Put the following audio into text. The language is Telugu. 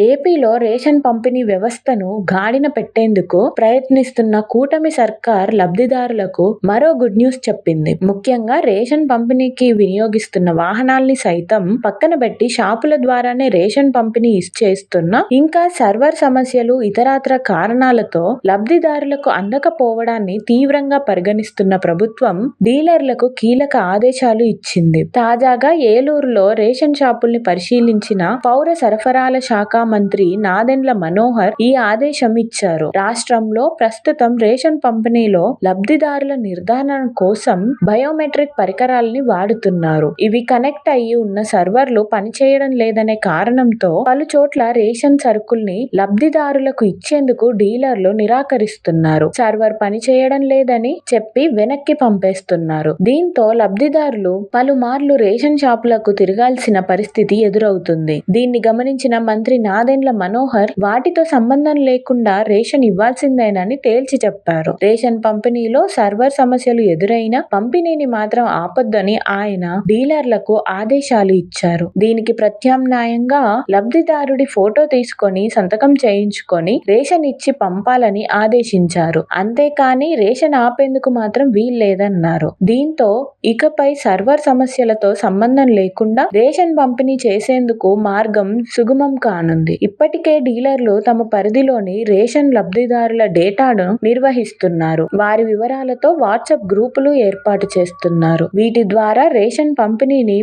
ఏపీలో రేషన్ పంపిణీ వ్యవస్థను గాడిన పెట్టేందుకు ప్రయత్నిస్తున్న కూటమి సర్కార్ లబ్ధిదారులకు మరో గుడ్ న్యూస్ చెప్పింది. ముఖ్యంగా రేషన్ పంపిణీకి వినియోగిస్తున్న వాహనాల్ని సైతం పక్కన పెట్టి షాపుల ద్వారానే రేషన్ పంపిణీ చేస్తున్న, ఇంకా సర్వర్ సమస్యలు, ఇతరత్ర కారణాలతో లబ్ధిదారులకు అందకపోవడాన్ని తీవ్రంగా పరిగణిస్తున్న ప్రభుత్వం డీలర్లకు కీలక ఆదేశాలు ఇచ్చింది. తాజాగా ఏలూరులో రేషన్ షాపుల్ని పరిశీలించిన పౌర సరఫరాల శాఖ మంత్రి నాదెండ్ల మనోహర్ ఈ ఆదేశం ఇచ్చారు. రాష్ట్రంలో ప్రస్తుతం రేషన్ పంపిణీలో లబ్ధిదారుల నిర్ధారణ కోసం బయోమెట్రిక్ పరికరాల్ని వాడుతున్నారు. ఇవి కనెక్ట్ అయ్యి ఉన్న సర్వర్లు పనిచేయడం లేదనే కారణంతో పలు చోట్ల రేషన్ సరుకుల్ని లబ్ధిదారులకు ఇచ్చేందుకు డీలర్లు నిరాకరిస్తున్నారు. సర్వర్ పనిచేయడం లేదని చెప్పి వెనక్కి పంపేస్తున్నారు. దీంతో లబ్ధిదారులు పలుమార్లు రేషన్ షాపులకు తిరగాల్సిన పరిస్థితి ఎదురవుతుంది. దీన్ని గమనించిన మంత్రి నాదెండ్ల మనోహర్ వాటితో సంబంధం లేకుండా రేషన్ ఇవ్వాల్సిందేనని తేల్చి చెప్పారు. రేషన్ పంపిణీలో సర్వర్ సమస్యలు ఎదురైనా పంపిణీని మాత్రం ఆపొద్దని ఆయన డీలర్లకు ఆదేశాలు ఇచ్చారు. దీనికి ప్రత్యామ్నాయంగా లబ్ధిదారుడి ఫోటో తీసుకొని సంతకం చేయించుకొని రేషన్ ఇచ్చి పంపాలని ఆదేశించారు. అంతేకాని రేషన్ ఆపేందుకు మాత్రం వీల్లేదన్నారు. దీంతో ఇకపై సర్వర్ సమస్యలతో సంబంధం లేకుండా రేషన్ పంపిణీ చేసేందుకు మార్గం సుగమం కానుంది. ఇప్పటికే డీలర్లు తమ పరిధిలోని రేషన్ లబ్ధిదారుల డేటాను నిర్వహిస్తున్నారు. వారి వివరాలతో వాట్సాప్ గ్రూపులు ఏర్పాటు చేస్తున్నారు. వీటి ద్వారా రేషన్ పంపిణీని